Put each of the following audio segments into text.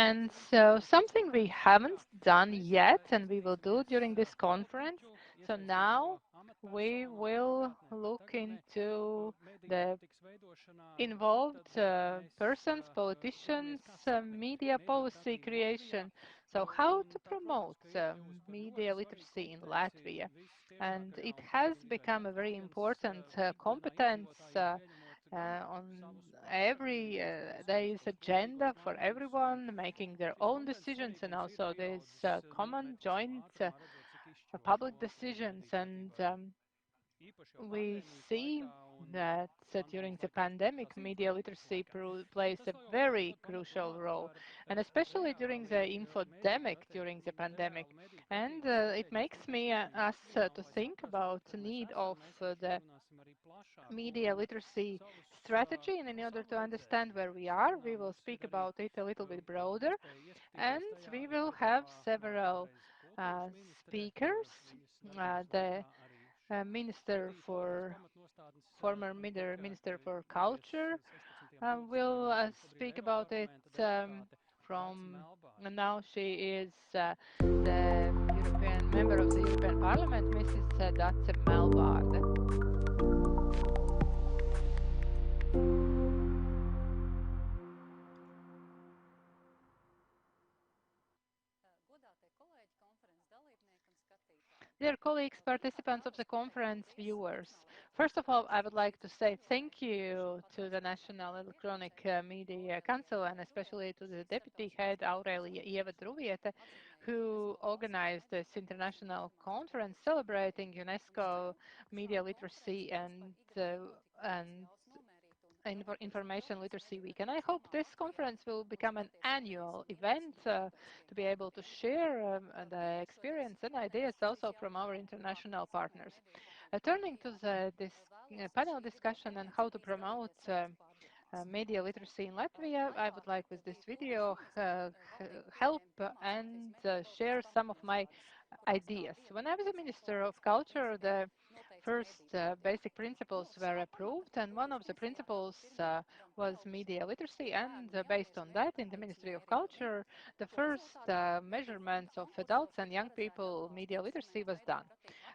And so something we haven't done yet and we will do during this conference. So now we will look into the involved persons, politicians, media policy creation. So how to promote media literacy in Latvia? And it has become a very important competence on every day's agenda for everyone, making their own decisions, and also there's common joint public decisions. And we see that during the pandemic, media literacy plays a very crucial role, and especially during the infodemic during the pandemic. And it makes me us to think about the need of the media literacy strategy. And in order to understand where we are, we will speak about it a little bit broader, and we will have several speakers. The Minister for former Minister for Culture will speak about it from now. She is the European member of the European Parliament, Mrs. Dace Melbārde. Dear colleagues, participants of the conference, viewers, first of all, I would like to say thank you to the National Electronic Media Council and especially to the Deputy Head, Aurelia Ieva Druviete, who organized this international conference celebrating UNESCO Media Literacy and Information Literacy Week. And I hope this conference will become an annual event to be able to share the experience and ideas also from our international partners. Turning to this panel discussion on how to promote media literacy in Latvia, I would like with this video help and share some of my ideas. When I was a Minister of Culture, the first basic principles were approved, and one of the principles was media literacy, and based on that, in the Ministry of Culture, the first measurements of adults and young people media literacy was done.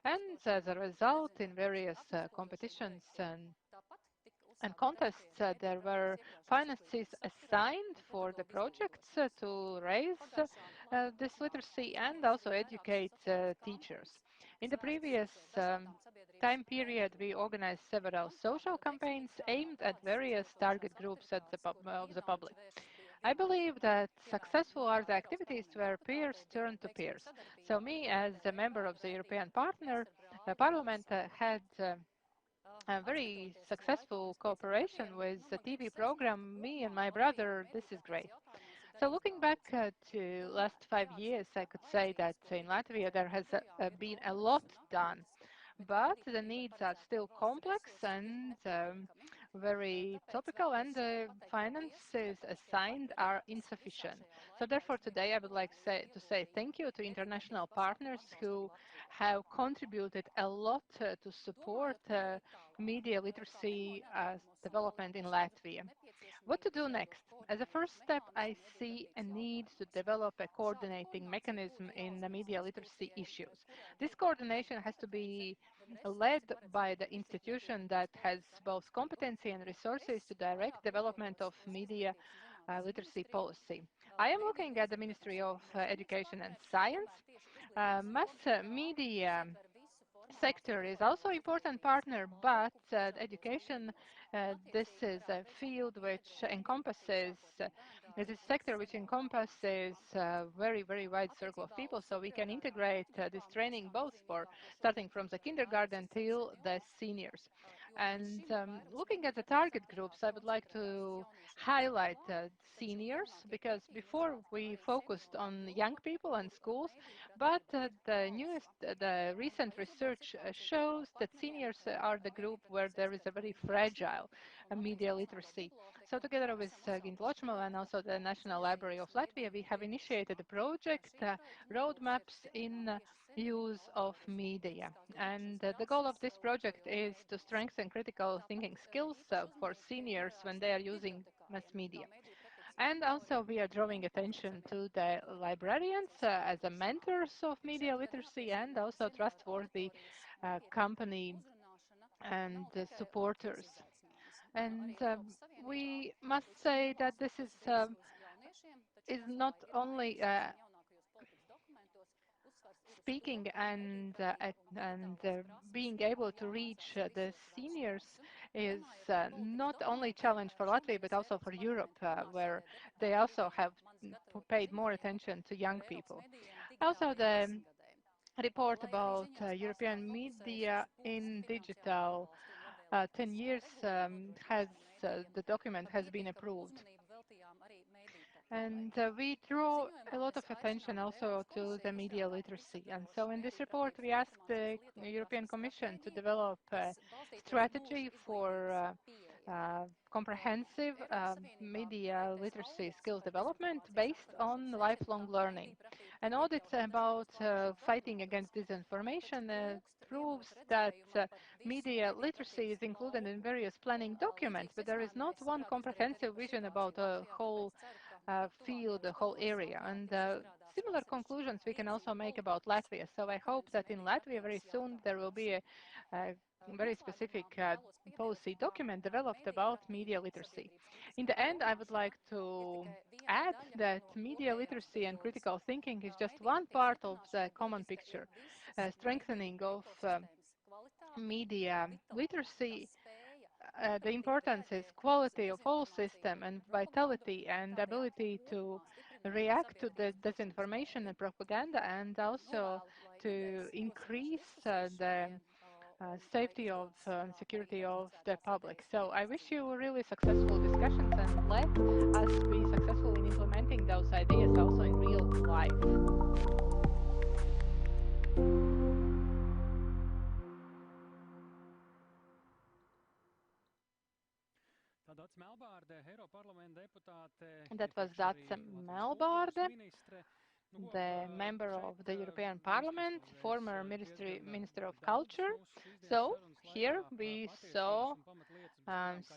And as a result, in various competitions and contests, there were finances assigned for the projects to raise this literacy and also educate teachers. In the previous time period, we organized several social campaigns aimed at various target groups of the public. I believe that successful are the activities where peers turn to peers. So me, as a member of the European Parliament, had a very successful cooperation with the TV program Me and My Brother, This is Great. So looking back to last 5 years, I could say that in Latvia there has been a lot done, but the needs are still complex and very topical, and the finances assigned are insufficient. So therefore today I would like to say thank you to international partners who have contributed a lot to support media literacy development in Latvia. What to do next? As a first step, I see a need to develop a coordinating mechanism in the media literacy issues. This coordination has to be led by the institution that has both competency and resources to direct development of media literacy policy. I am looking at the Ministry of Education and Science. Mass media sector is also an important partner, but education, this is a field which encompasses, it is a sector which encompasses a very, very wide circle of people, so we can integrate this training both for starting from the kindergarten till the seniors. And looking at the target groups, I would like to highlight seniors, because before we focused on young people and schools, but the recent research shows that seniors are the group where there is a very fragile media literacy. So together with Gint Ločmala and also the National Library of Latvia, we have initiated a project, Roadmaps in Use of Media. And the goal of this project is to strengthen critical thinking skills for seniors when they are using mass media. And also we are drawing attention to the librarians as a mentors of media literacy and also trustworthy company and supporters. And we must say that this is not only speaking and being able to reach the seniors is not only challenge for Latvia but also for Europe, where they also have paid more attention to young people. Also, the report about European media in digital 10 years has the document has been approved. And we draw a lot of attention also to the media literacy. And so in this report, we ask the European Commission to develop a strategy for comprehensive media literacy skills development based on lifelong learning. An audit about fighting against disinformation proves that media literacy is included in various planning documents, but there is not one comprehensive vision about a whole field, the whole area. And similar conclusions we can also make about Latvia. So I hope that in Latvia very soon there will be a very specific policy document developed about media literacy. In the end, I would like to add that media literacy and critical thinking is just one part of the common picture. Strengthening of media literacy, the importance is quality of whole system and vitality and ability to react to the disinformation and propaganda, and also to increase the safety of security of the public. So I wish you really successful discussions and let us be successful in implementing those ideas also in real life. That was Dace Melbārde, the member of the European Parliament, former Minister of Culture. So here we saw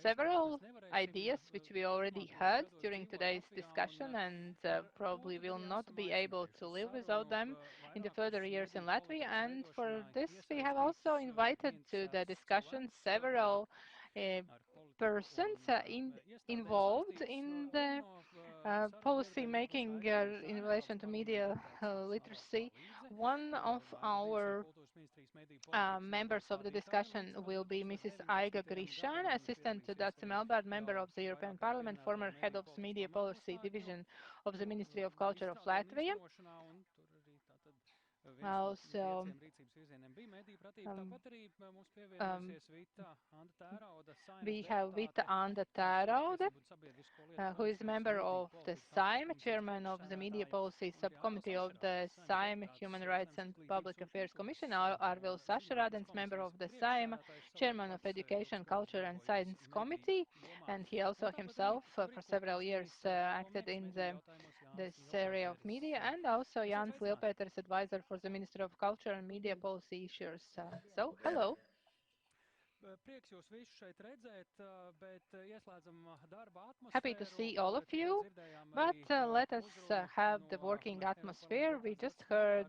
several ideas which we already heard during today's discussion, and probably will not be able to live without them in the further years in Latvia. And for this, we have also invited to the discussion several uh, persons involved in the policy making in relation to media literacy. One of our members of the discussion will be Mrs. Aiga Grishan, Assistant to Dace Melbārde, Member of the European Parliament, former Head of Media Policy Division of the Ministry of Culture of Latvia. Also, um, um, we have Vita Anda Tēraude, who is member of the SAIM, chairman of the Media Policy Subcommittee of the SAIM Human Rights and Public Affairs Commission. Arvils Sašarādens, member of the SAIM, chairman of Education, Culture and Science Committee, and he also himself for several years acted in this area of media, and also Jānis Lielpēters, advisor for the Minister of Culture and Media Policy issues. So, hello. Happy to see all of you, but let us have the working atmosphere. We just heard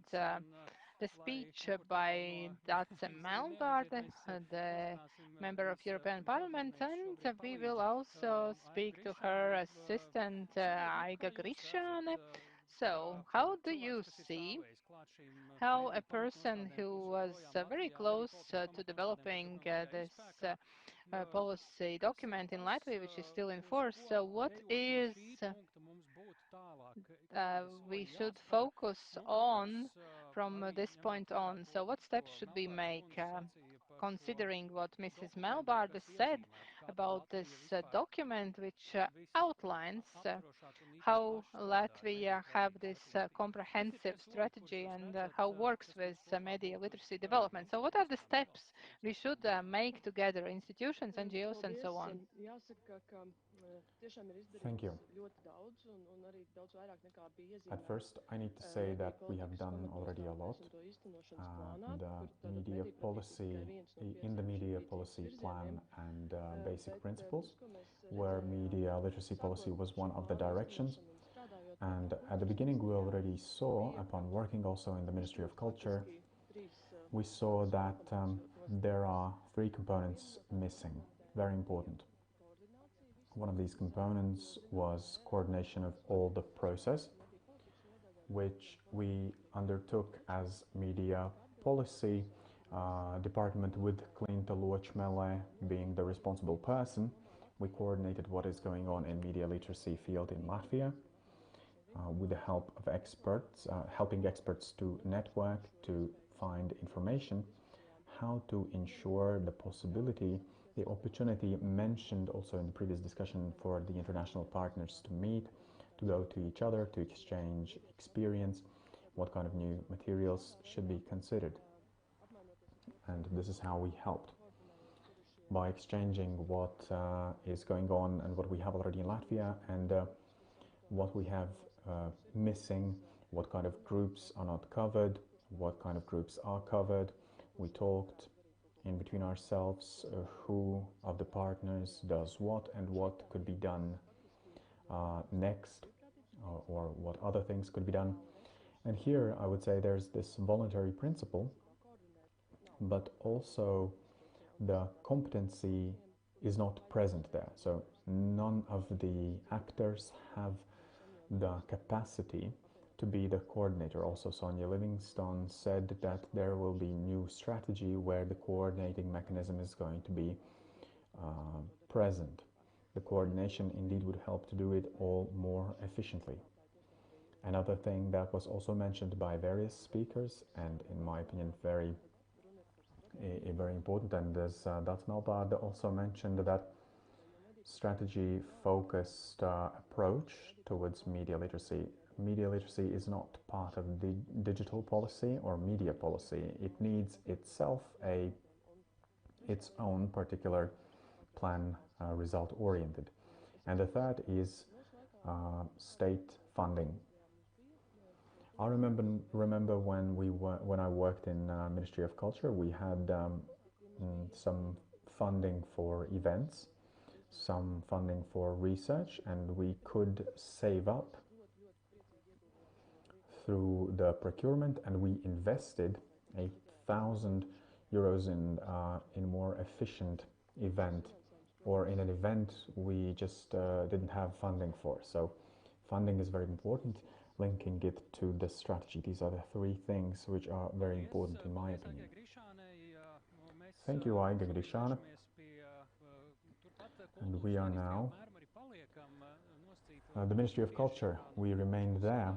the speech by Dace Melbārde, the member of European Parliament, and we will also speak to her assistant Aiga Grishane. So, how do you see how a person who was very close to developing this policy document in Latvia, which is still in force. So what is we should focus on from this point on? So what steps should we make, considering what Mrs. Melbārde said about this document, which outlines how Latvia have this comprehensive strategy and how works with media literacy development. So what are the steps we should make together, institutions, NGOs, and so on? Thank you. At first, I need to say that we have done already a lot. The media policy, in the media policy plan and basic principles, where media literacy policy was one of the directions. And at the beginning, we already saw, upon working also in the Ministry of Culture, we saw that there are three components missing, very important. One of these components was coordination of all the process, which we undertook as media policy department with Klinta Ločmele being the responsible person. We coordinated what is going on in media literacy field in Latvia with the help of experts, helping experts to network, to find information, how to ensure the possibility, the opportunity mentioned also in the previous discussion for the international partners to meet, to go to each other, to exchange experience, what kind of new materials should be considered. And this is how we helped. By exchanging what is going on and what we have already in Latvia and what we have missing, what kind of groups are not covered, what kind of groups are covered. We talked in between ourselves who of the partners does what and what could be done next, or what other things could be done. And here I would say there's this voluntary principle, but also the competency is not present there. So none of the actors have the capacity to be the coordinator. Also, Sonia Livingstone said that there will be new strategy where the coordinating mechanism is going to be present. The coordination indeed would help to do it all more efficiently. Another thing that was also mentioned by various speakers, and in my opinion very important, and as that Melbārde also mentioned, that strategy focused approach towards media literacy. Media literacy is not part of the digital policy or media policy. It needs itself its own particular plan, result oriented. And the third is state funding. I remember when I worked in Ministry of Culture, we had some funding for events, some funding for research, and we could save up through the procurement, and we invested 1,000 euros in more efficient event, or in an event we just didn't have funding for. So funding is very important, linking it to the strategy. These are the three things which are very important in my opinion. Thank you, Aiga Grišāne. And we are now the Ministry of Culture. We remained there.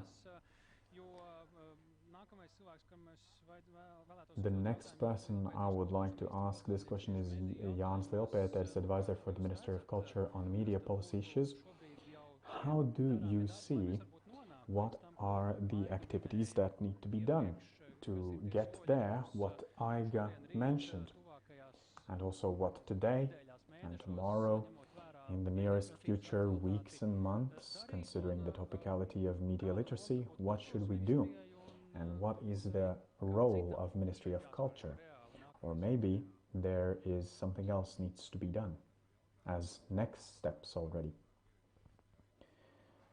The next person I would like to ask this question is Jānis Lielpēters, advisor for the Ministry of Culture on media policy issues. How do you see what are the activities that need to be done to get there, what Aiga mentioned, and also what today and tomorrow, in the nearest future, weeks and months, considering the topicality of media literacy, what should we do? And what is the role of Ministry of Culture? Or maybe there is something else needs to be done as next steps already.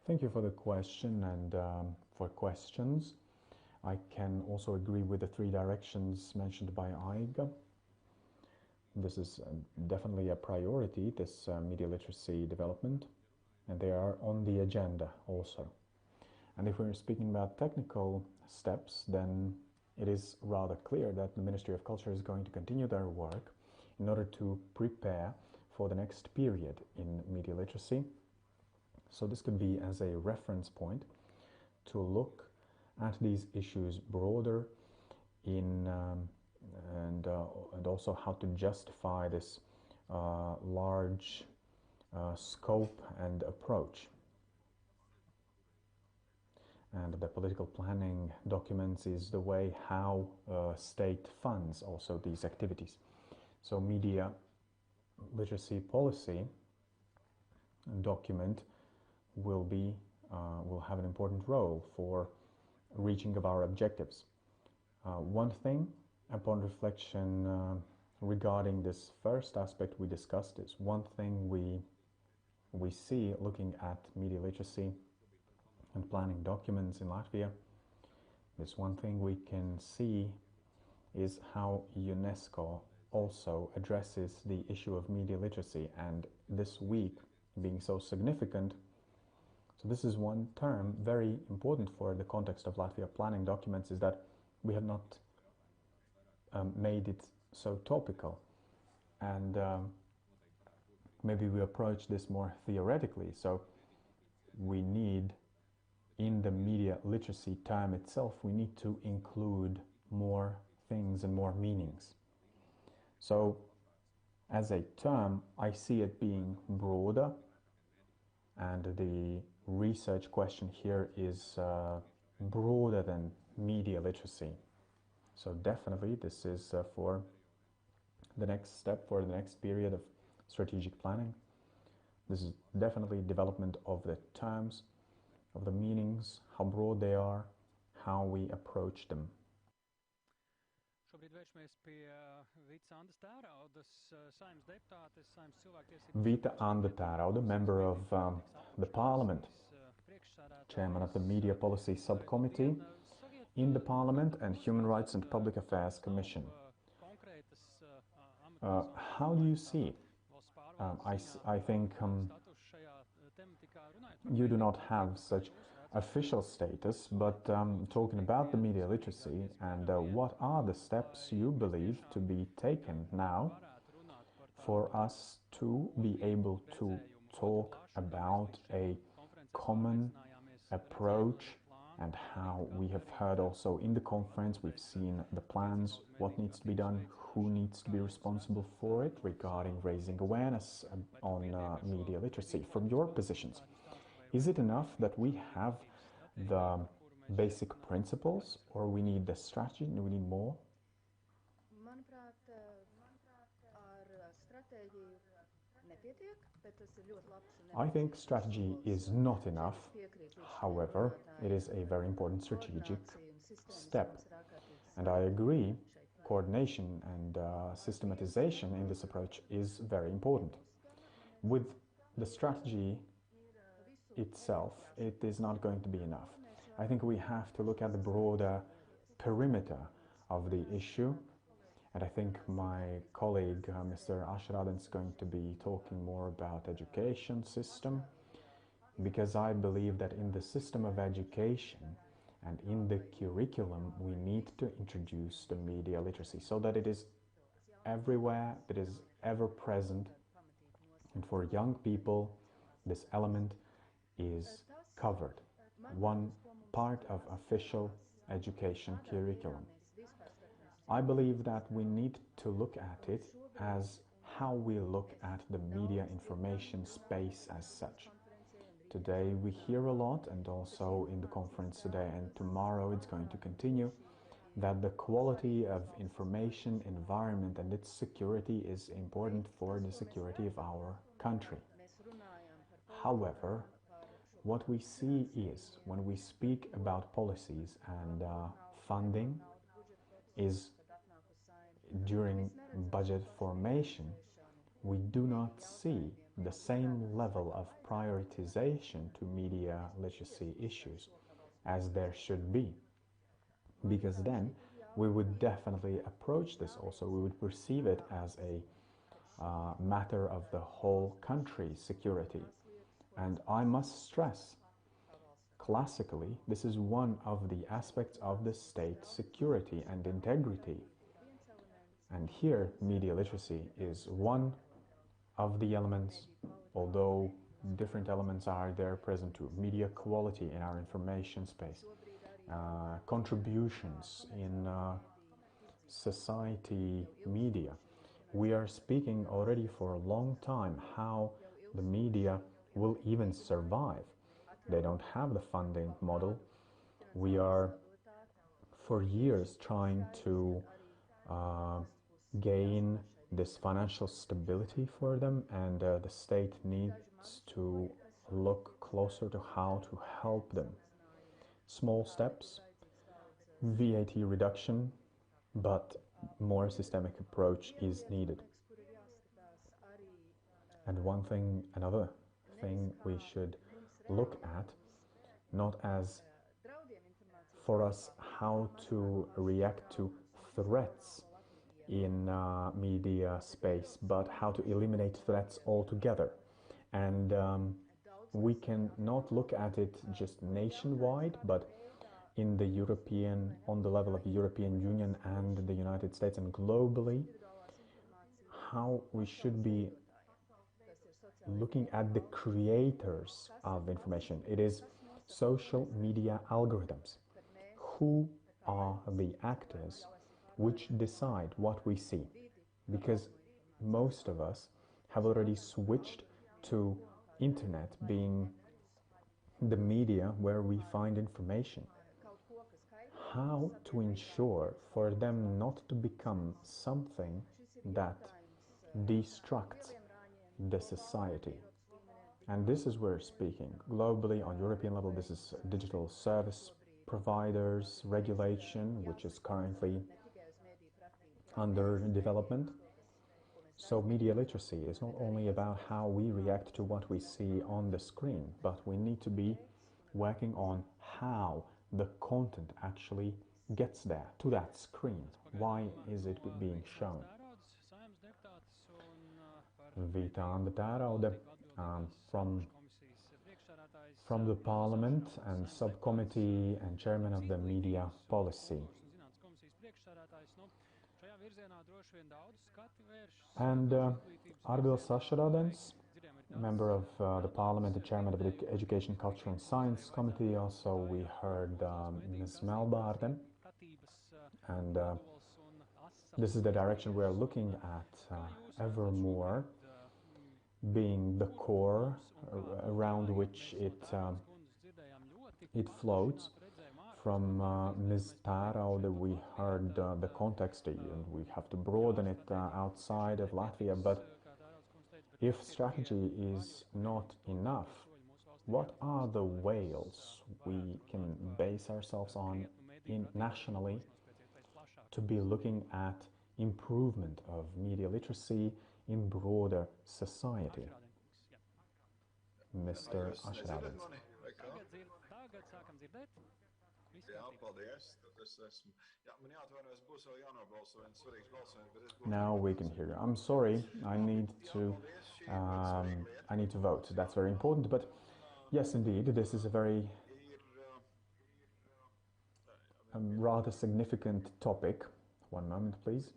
Thank you for the question and for questions. I can also agree with the three directions mentioned by Aiga. This is definitely a priority, this media literacy development, and they are on the agenda also. And if we're speaking about technical steps, then it is rather clear that the Ministry of Culture is going to continue their work in order to prepare for the next period in media literacy. So this could be as a reference point to look at these issues broader in and also how to justify this large scope and approach. And the political planning documents is the way how state funds also these activities. So media literacy policy document will have an important role for reaching of our objectives. One thing, upon reflection regarding this first aspect we discussed, is one thing we see looking at media literacy and planning documents in Latvia. This one thing we can see is how UNESCO also addresses the issue of media literacy, and this week being so significant. So this is one term very important for the context of Latvia planning documents, is that we have not made it so topical, and maybe we approach this more theoretically. So we need, in the media literacy term itself, we need to include more things and more meanings. So as a term, I see it being broader, and the research question here is broader than media literacy. So definitely this is for the next step, for the next period of strategic planning. This is definitely development of the terms, of the meanings, how broad they are, how we approach them. Vita Anda Tērauda, member of the Parliament, chairman of the Media Policy Subcommittee in the Parliament and Human Rights and Public Affairs Commission. How do you see? I think you do not have such official status, but talking about the media literacy, and what are the steps you believe to be taken now for us to be able to talk about a common approach, and how we have heard also in the conference, we've seen the plans, what needs to be done, who needs to be responsible for it regarding raising awareness on media literacy. From your positions, is it enough that we have the basic principles, or we need the strategy and we need more? I think strategy is not enough. However, it is a very important strategic step. And I agree, coordination and systematization in this approach is very important. With the strategy itself, it is not going to be enough. I think we have to look at the broader perimeter of the issue. And I think my colleague, Mr. Ashraden, is going to be talking more about education system, because I believe that in the system of education and in the curriculum, we need to introduce the media literacy so that it is everywhere, it is ever present. And for young people, this element is covered, one part of official education curriculum. I believe that we need to look at it as how we look at the media information space as such. Today we hear a lot, and also in the conference today and tomorrow it's going to continue, that the quality of information environment and its security is important for the security of our country. However, what we see is, when we speak about policies and funding, is during budget formation, we do not see the same level of prioritization to media literacy issues as there should be. Because then we would definitely approach this also, we would perceive it as a matter of the whole country's security. And I must stress, classically, this is one of the aspects of the state security and integrity. And here, media literacy is one of the elements, although different elements are there present too. Media quality in our information space, contributions in society media. We are speaking already for a long time how the media will even survive. They don't have the funding model. We are for years trying to gain this financial stability for them, and the state needs starts to look closer to how to help them. Small steps, VAT reduction, but more systemic approach is needed. And another thing we should look at, not as for us how to react to threats in media space, but how to eliminate threats altogether. And we can not look at it just nationwide, but on the level of the European Union and the United States and globally, how we should be looking at the creators of information. It is social media algorithms. Who are the actors which decide what we see? Because most of us have already switched to internet being the media where we find information. How to ensure for them not to become something that destructs the society? And this is where we're speaking. Globally, on European level, this is digital service providers regulation, which is currently under development. So media literacy is not only about how we react to what we see on the screen, but we need to be working on how the content actually gets there, to that screen. Why is it being shown? Vita Anda Tēraude, from the Parliament and Subcommittee and Chairman of the Media Policy. And Arvils Sašarādens, member of the Parliament and Chairman of the Education, Culture and Science Committee. Also we heard Ms. Melbārde. And this is the direction we are looking at, ever more being the core around which it floats. From Ms. Tēraude, we heard the context, and we have to broaden it outside of Latvia. But if strategy is not enough, what are the whales we can base ourselves on nationally to be looking at improvement of media literacy in broader society? Mr. Sašarādens. Now we can hear you. I'm sorry, I need to vote. That's very important. But yes, indeed, this is a very rather significant topic. One moment, please.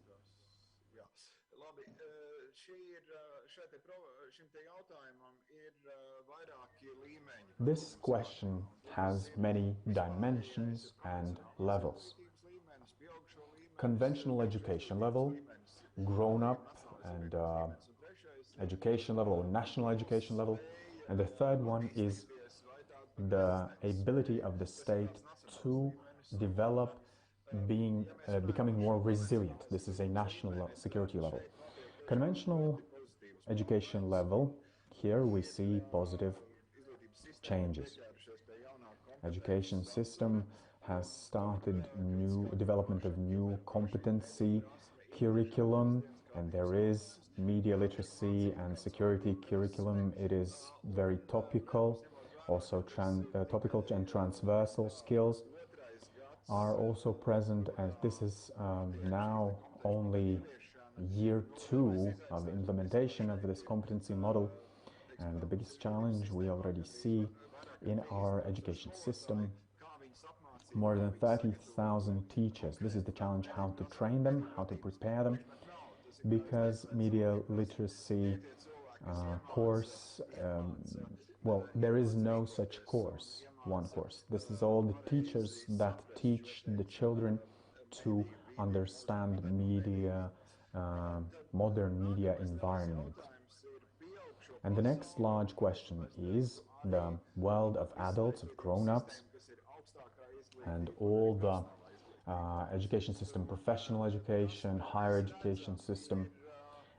This question has many dimensions and levels. Conventional education level, grown-up and education level, or national education level. And the third one is the ability of the state to develop becoming more resilient. This is a national security level. Conventional education level, here we see positive changes. Education system has started development of new competency curriculum, and there is media literacy and security curriculum. It is very topical. Also topical and transversal skills are also present, as this is now only year 2 of the implementation of this competency model. And the biggest challenge we already see in our education system, more than 30,000 teachers. This is the challenge, how to train them, how to prepare them, because media literacy course, well, there is no such course, one course. This is all the teachers that teach the children to understand media, modern media environment. And the next large question is the world of adults, of grown-ups, and all the education system, professional education, higher education system.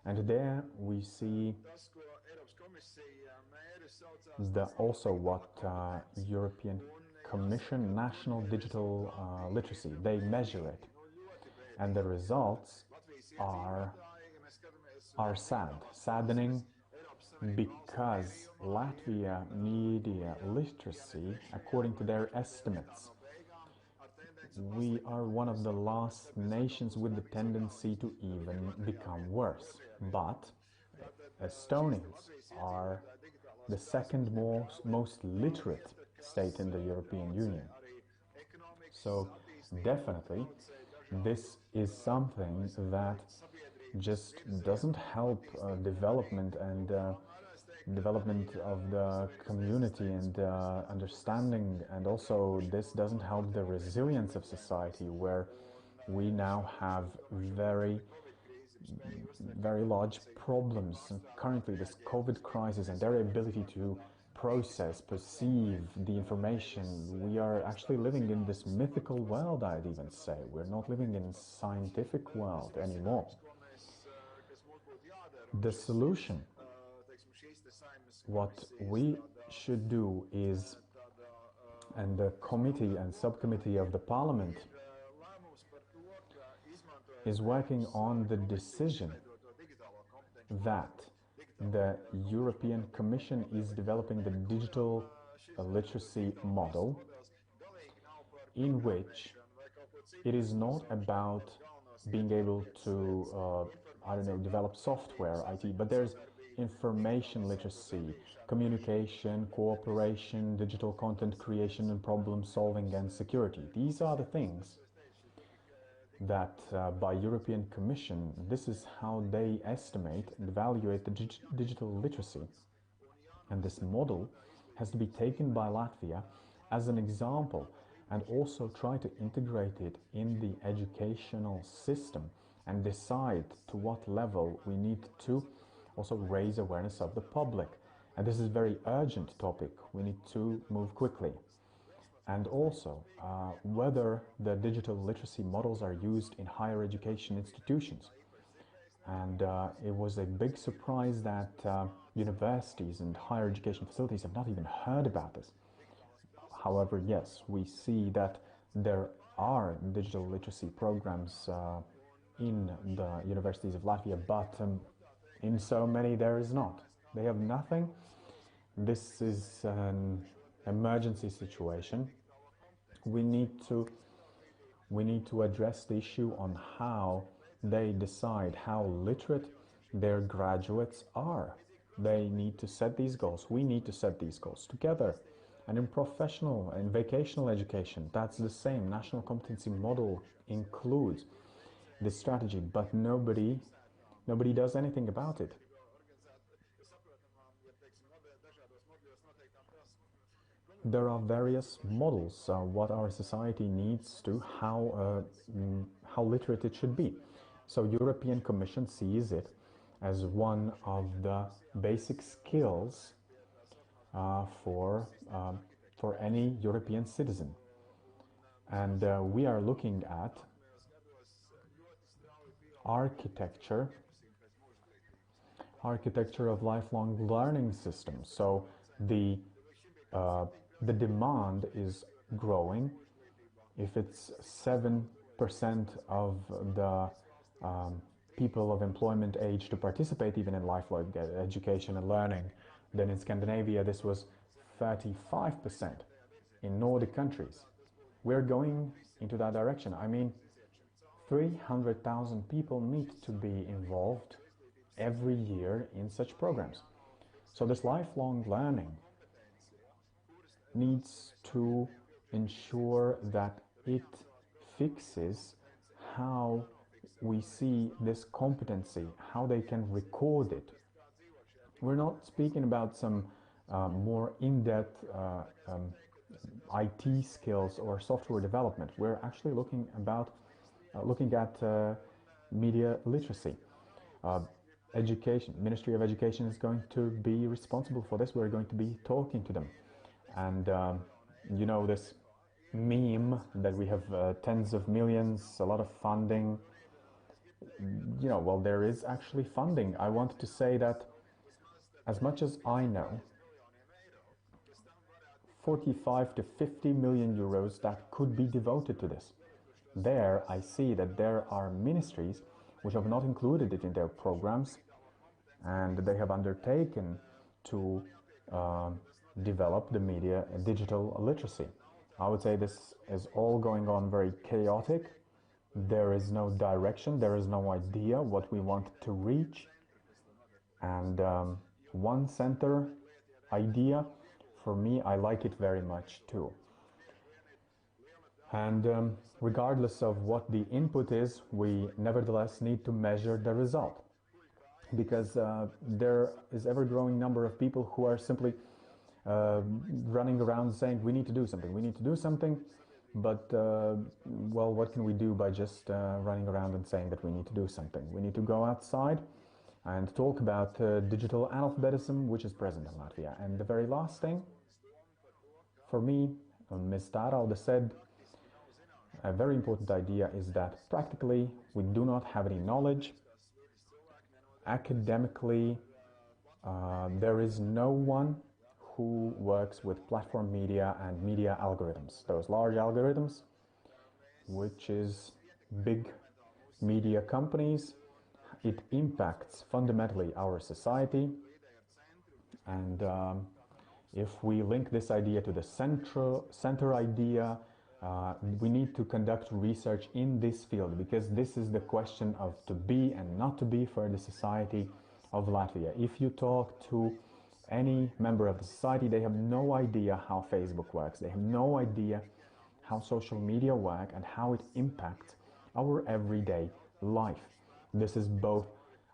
And there we see also what European Commission National Digital Literacy, they measure it, and the results are saddening, because Latvia media literacy, according to their estimates, we are one of the last nations with the tendency to even become worse. But Estonians are the second most literate state in the European Union. So definitely this is something that just doesn't help development of the community and understanding, and also this doesn't help the resilience of society, where we now have very large problems currently, this COVID crisis and their ability to process, perceive the information. We are actually living in this mythical world, I'd even say. We're not living in scientific world anymore. The solution, what we should do is, and the committee and subcommittee of the parliament is working on the decision that the European Commission is developing the digital literacy model, in which it is not about being able to, develop software, IT, but there's information literacy, communication, cooperation, digital content creation and problem solving, and security. These are the things that by European Commission, this is how they estimate and evaluate the digital literacy. And this model has to be taken by Latvia as an example, and also try to integrate it in the educational system and decide to what level we need to also raise awareness of the public. And this is a very urgent topic. We need to move quickly. And also whether the digital literacy models are used in higher education institutions. And it was a big surprise that universities and higher education facilities have not even heard about this. However, yes, we see that there are digital literacy programs in the universities of Latvia, but in so many there is not. They have nothing. This is an emergency situation. We need to address the issue on how they decide how literate their graduates are. They need to set these goals. We need to set these goals together. And in professional and vocational education, that's the same. National competency model includes this strategy, but nobody does anything about it. There are various models what our society needs to, how literate it should be. So European Commission sees it as one of the basic skills for any European citizen. And we are looking at architecture of lifelong learning systems. So the demand is growing. If it's 7% of the people of employment age to participate even in lifelong education and learning, then in Scandinavia this was 35%. In Nordic countries, we're going into that direction. I mean, 300,000 people need to be involved every year in such programs. So this lifelong learning needs to ensure that it fixes how we see this competency, how they can record it. We're not speaking about some more in-depth IT skills or software development. We're actually looking at media literacy. Education, Ministry of Education is going to be responsible for this. We're going to be talking to them. And you know, this meme that we have tens of millions, a lot of funding. You know, well, there is actually funding. I wanted to say that as much as I know, 45 to 50 million euros that could be devoted to this. There, I see that there are ministries which have not included it in their programs, and they have undertaken to uh, develop the media and digital literacy. I would say this is all going on very chaotic. There is no direction, there is no idea what we want to reach, and one center idea, for me, I like it very much too. And regardless of what the input is, we nevertheless need to measure the result, because there is ever growing number of people who are simply uh, running around saying we need to do something, we need to do something, but well, what can we do by just running around and saying that we need to do something? We need to go outside and talk about digital analphabetism, which is present in Latvia. And the very last thing, for me, Ms. Tāraude said, a very important idea is that practically we do not have any knowledge. Academically, there is no one who works with platform media and media algorithms, those large algorithms, which is big media companies. It impacts fundamentally our society, and if we link this idea to the center idea, we need to conduct research in this field, because this is the question of to be and not to be for the society of Latvia. If you talk to any member of the society, they have no idea how Facebook works. They have no idea how social media work and how it impacts our everyday life. This is both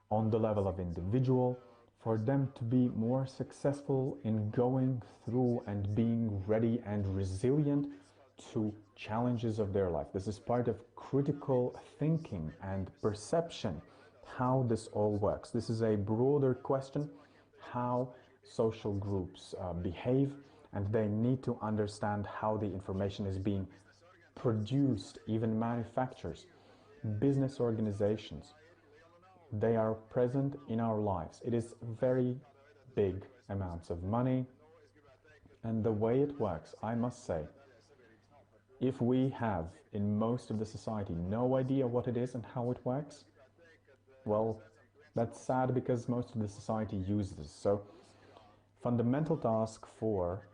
on the level of individual, for them to be more successful in going through and being ready and resilient to challenges of their life. This is part of critical thinking and perception, how this all works. This is a broader question, how social groups behave, and they need to understand how the information is being produced, even manufacturers, business organizations. They are present in our lives. It is very big amounts of money, and the way it works, I must say, if we have in most of the society no idea what it is and how it works, well, that's sad, because most of the society uses this. So fundamental task for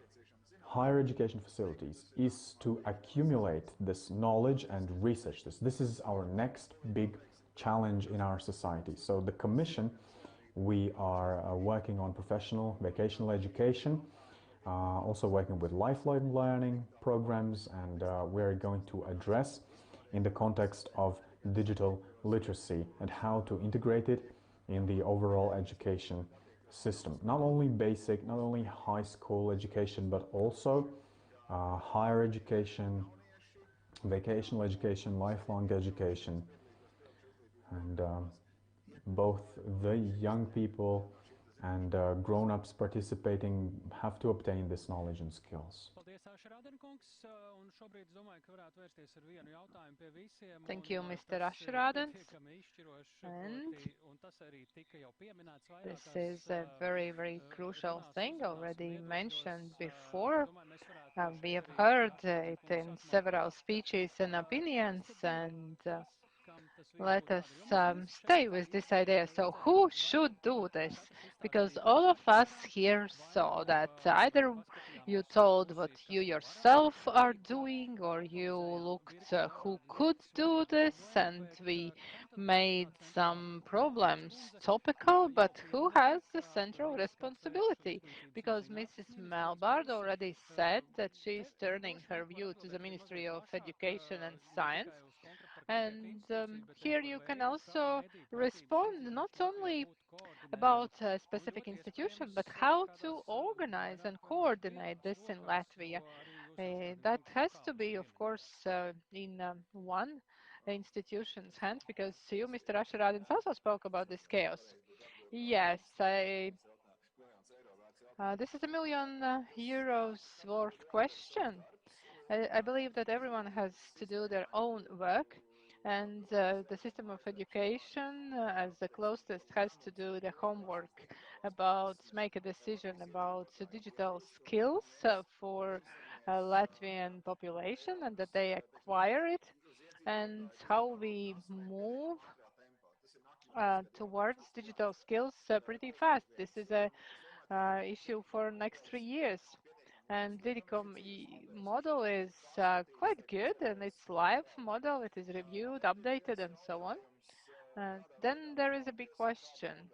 higher education facilities is to accumulate this knowledge and research this. This is our next big challenge in our society. So the Commission, we are working on professional vocational education, also working with lifelong learning programs, and we're going to address in the context of digital literacy and how to integrate it in the overall education system. Not only basic, not only high school education, but also higher education, vocational education, lifelong education, and both the young people and grown-ups participating have to obtain this knowledge and skills. Thank you, Mr. Ašrādens. And this is a very, very crucial thing already mentioned before. We have heard it in several speeches and opinions, and let us stay with this idea. So who should do this? Because all of us here saw that either you told what you yourself are doing, or you looked who could do this, and we made some problems topical, but who has the central responsibility? Because Mrs. Melbārde already said that she is turning her view to the Ministry of Education and Science. And here you can also respond not only about a specific institution, but how to organize and coordinate this in Latvia. That has to be, of course, in one institution's hands, because you, Mr. Ašrādens, also spoke about this chaos. Yes, this is a 1 million euros worth question. I believe that everyone has to do their own work, And the system of education, as the closest, has to do the homework about make a decision about digital skills for Latvian population and that they acquire it and how we move towards digital skills pretty fast. This is a issue for next 3 years. And Didicom model is quite good and it's live model. It is reviewed, updated and so on. Then there is a big question.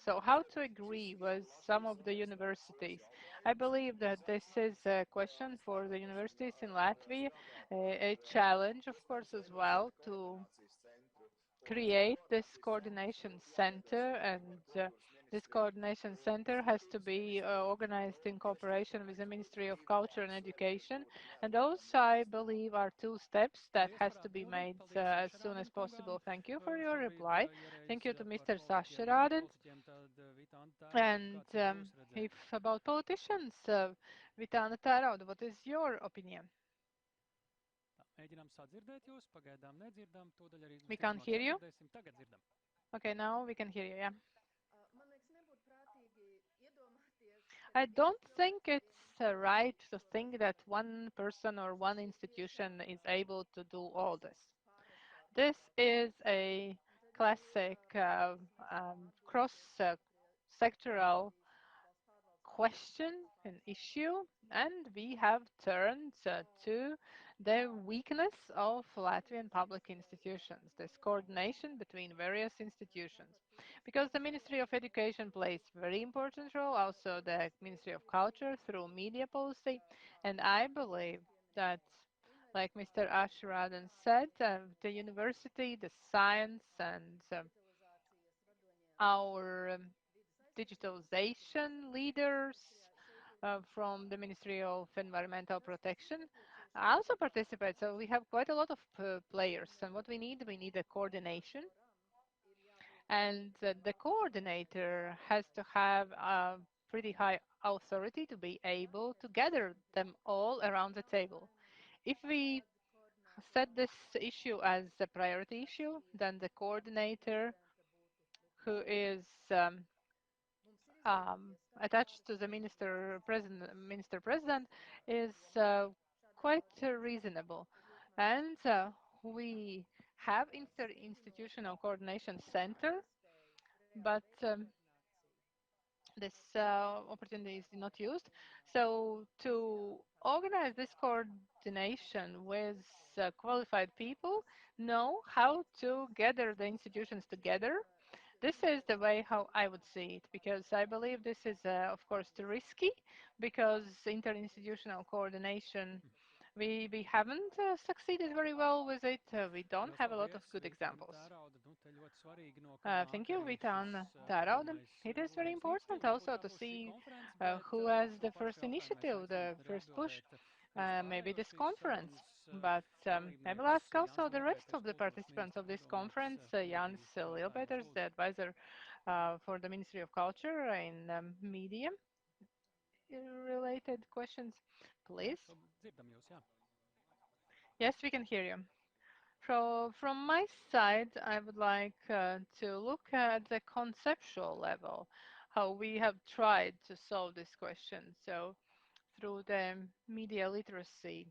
So how to agree with some of the universities? I believe that this is a question for the universities in Latvia, a challenge, of course, as well, to create this coordination center, and this coordination center has to be organized in cooperation with the Ministry of Culture and Education. And those, I believe, are two steps that has to be made as soon as possible. Thank you for your reply. Thank you to Mr. Sašarādens. And if about politicians, Vitāna Tērauda, what is your opinion? We can't hear you. Okay, now we can hear you, yeah. I don't think it's right to think that one person or one institution is able to do all this. This is a classic cross-sectoral question and issue, and we have turned to the weakness of Latvian public institutions, this coordination between various institutions. Because the Ministry of Education plays a very important role, also the Ministry of Culture through media policy, and I believe that, like Mr. Ashradan said, the university, the science, and our digitalization leaders from the Ministry of Environmental Protection also participate. So we have quite a lot of players. And what we need a coordination. And the coordinator has to have a pretty high authority to be able to gather them all around the table. If we set this issue as a priority issue, then the coordinator who is attached to the minister president is quite reasonable, and we have interinstitutional coordination center, but this opportunity is not used. So to organize this coordination with qualified people, know how to gather the institutions together. This is the way how I would see it, because I believe this is, of course, too risky, because interinstitutional coordination, we haven't succeeded very well with it. We don't have a lot of good examples. Thank you, Vitāna Tērauda. It is very important also to see who has the first initiative, the first push, maybe this conference. But I will ask also the rest of the participants of this conference, Jans Lielpēters, the advisor for the Ministry of Culture in media related questions, please. Yes, we can hear you. From my side, I would like to look at the conceptual level, how we have tried to solve this question. So through the media literacy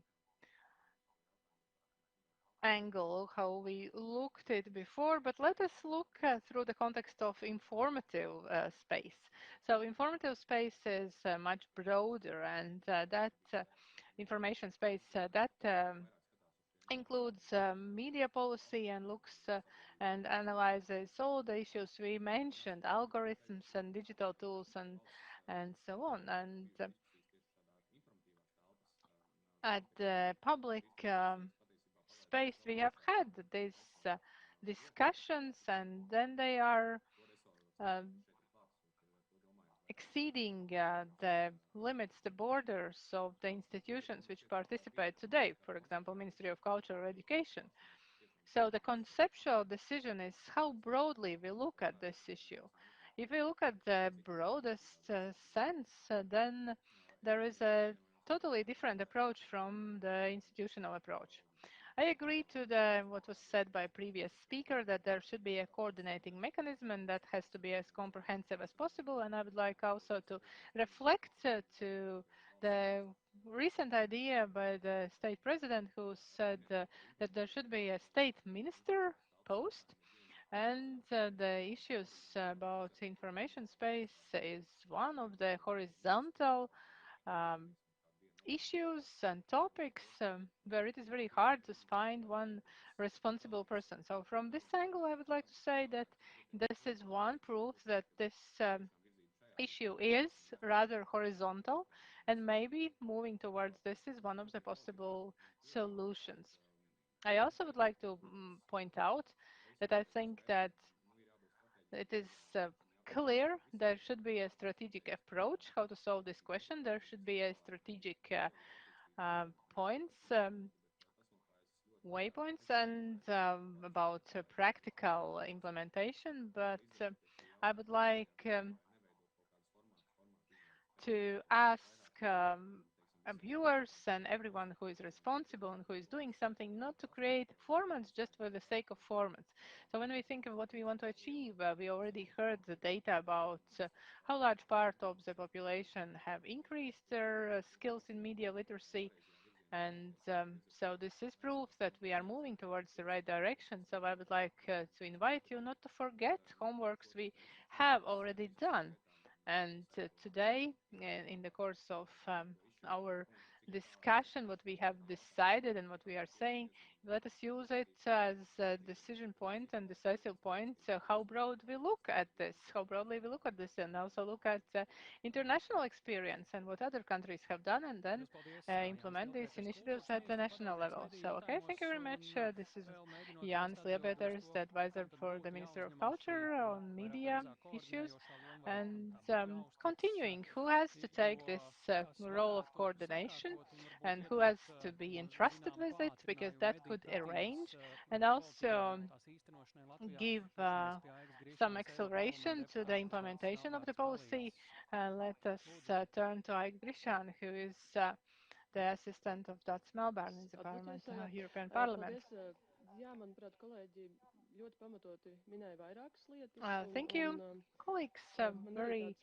angle, how we looked at it before, but let us look through the context of informative space. So informative space is much broader, and that information space that includes media policy and looks and analyzes all the issues we mentioned, algorithms and digital tools and so on. And at the public space, we have had these discussions, and then they are uh, exceeding the limits, the borders of the institutions which participate today, for example, Ministry of Culture or Education. So the conceptual decision is how broadly we look at this issue. If we look at the broadest sense, then there is a totally different approach from the institutional approach. I agree to the what was said by previous speaker that there should be a coordinating mechanism and that has to be as comprehensive as possible. And I would like also to reflect to the recent idea by the state president who said that there should be a state minister post and the issues about information space is one of the horizontal um, issues and topics where it is very hard to find one responsible person. So from this angle, I would like to say that this is one proof that this issue is rather horizontal, and maybe moving towards this is one of the possible solutions. I also would like to point out that I think that it is clear there should be a strategic approach how to solve this question. There should be a strategic points, waypoints, and about practical implementation. But I would like to ask viewers and everyone who is responsible and who is doing something not to create formats just for the sake of formats. So when we think of what we want to achieve, we already heard the data about how large part of the population have increased their skills in media literacy. And so this is proof that we are moving towards the right direction. So I would like to invite you not to forget homeworks we have already done. And today, in the course of our discussion, what we have decided and what we are saying, let us use it as a decision point and decisive point, how broad we look at this, how broadly we look at this, and also look at international experience and what other countries have done, and then implement these initiatives at the national level. So, okay, thank you very much. This is Jānis Liepēters, the advisor for the Minister of Culture on media issues. And continuing, who has to take this role of coordination and who has to be entrusted with it, because that could arrange and also give some acceleration to the implementation of the policy. Let us turn to Aik Brišāne, who is the assistant of Dace Melbārde in the Parliament, European Parliament. Thank you. Colleagues very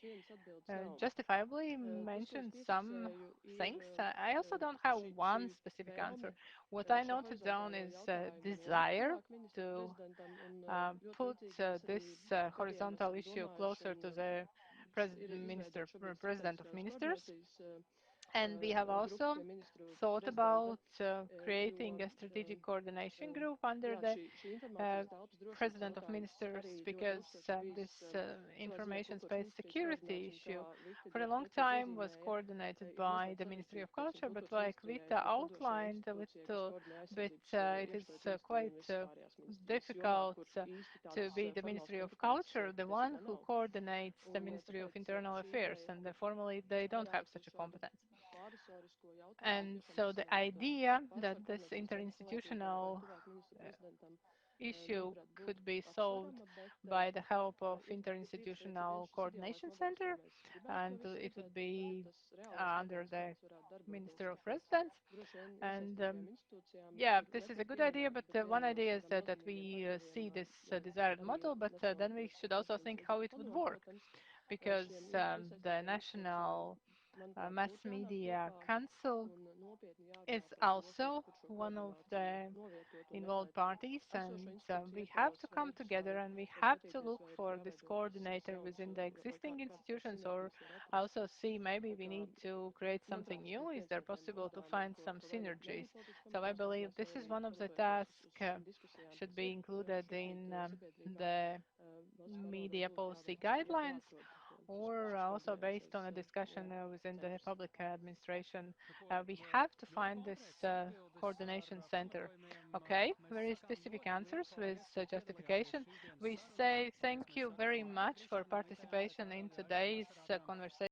justifiably mentioned some things. I also don't have one specific answer. What I noted down is desire to put this horizontal issue closer to the president of ministers. And we have also thought about creating a strategic coordination group under the uh, president of ministers, because this information space security issue for a long time was coordinated by the Ministry of Culture, but like Vita outlined a little bit, it is quite difficult to be the Ministry of Culture, the one who coordinates the Ministry of Internal Affairs, and formally they don't have such a competence. And so the idea that this interinstitutional issue could be solved by the help of interinstitutional coordination center, and it would be under the Minister of Residence. And yeah, this is a good idea, but one idea is that we see this desired model, but then we should also think how it would work, because the National Mass Media Council is also one of the involved parties, and we have to come together and we have to look for this coordinator within the existing institutions, or also see maybe we need to create something new. Is there possible to find some synergies? So I believe this is one of the tasks should be included in the media policy guidelines, or also based on a discussion within the public administration. We have to find this coordination center. Okay, very specific answers with justification. We say thank you very much for participation in today's conversation.